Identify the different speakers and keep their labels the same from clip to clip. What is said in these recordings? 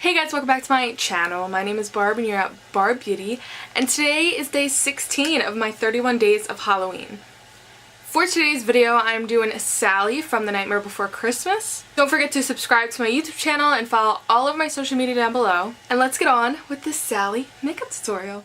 Speaker 1: Hey guys, welcome back to my channel. My name is Barb and you're at Barb Beauty, and today is day 16 of my 31 days of Halloween. For today's video, I'm doing Sally from The Nightmare Before Christmas. Don't forget to subscribe to my YouTube channel and follow all of my social media down below. And let's get on with this Sally makeup tutorial.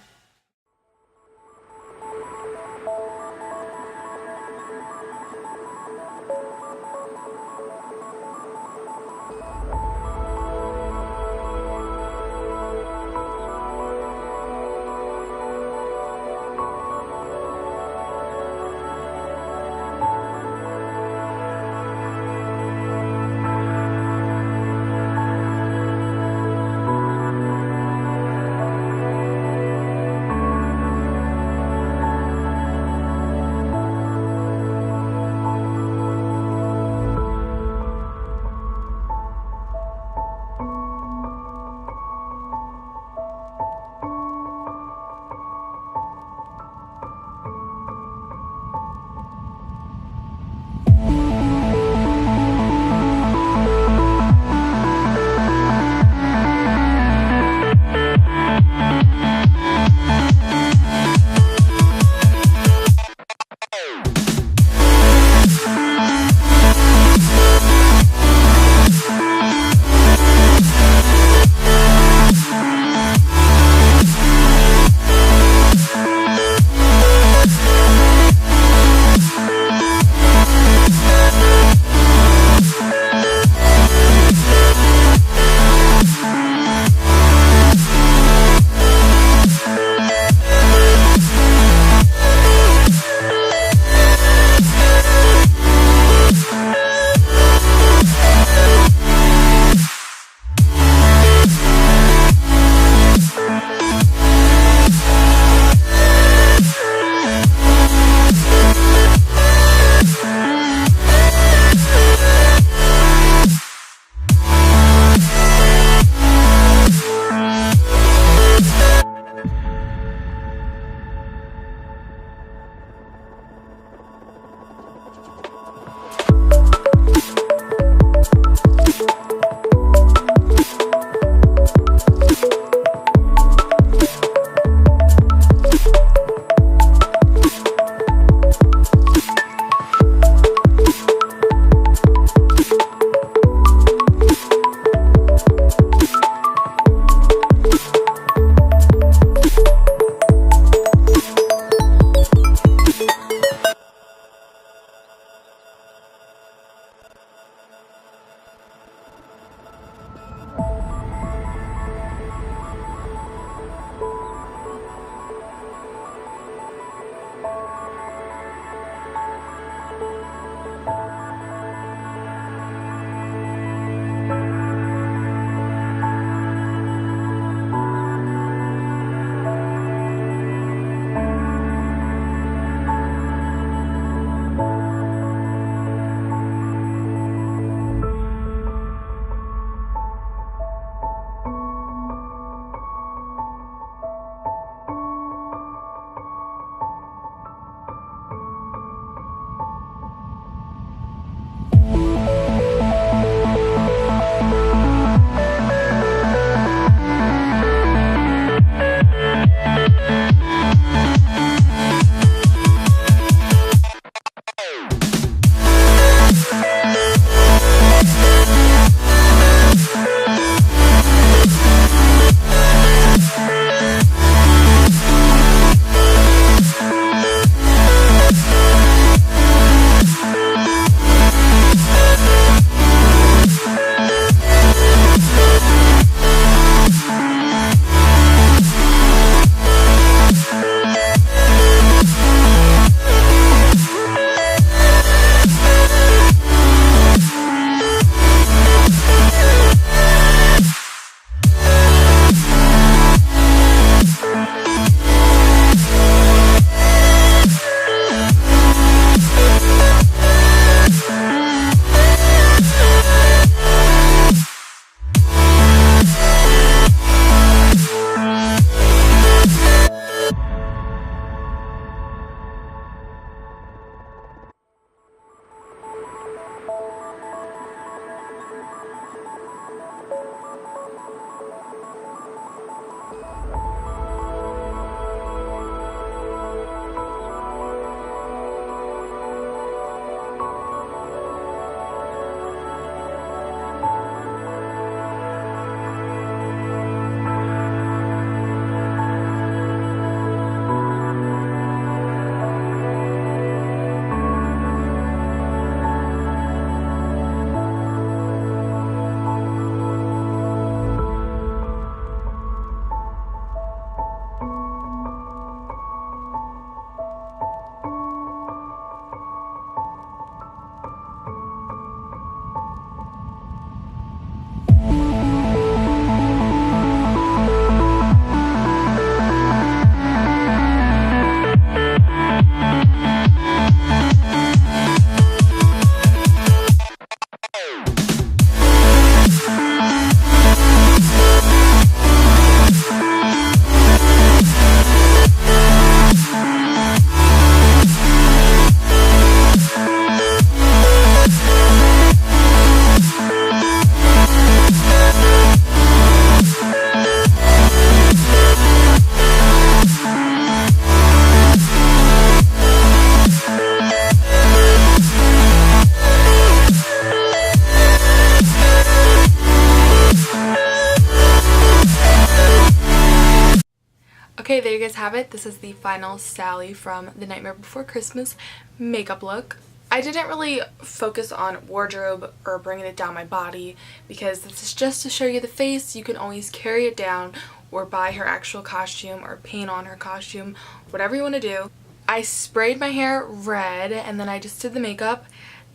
Speaker 1: Okay, there you guys have it. This is the final Sally from The Nightmare Before Christmas makeup look. I didn't really focus on wardrobe or bringing it down my body because this is just to show you the face. You can always carry it down or buy her actual costume or paint on her costume, whatever you want to do. I sprayed my hair red and then I just did the makeup,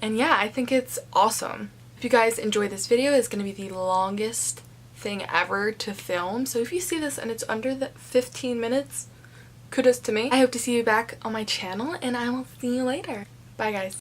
Speaker 1: and yeah, I think it's awesome. If you guys enjoyed this video, it's going to be the longest thing ever to film, so if you see this and it's under the 15 minutes, kudos to me. I hope to see you back on my channel and I will see you later. Bye guys.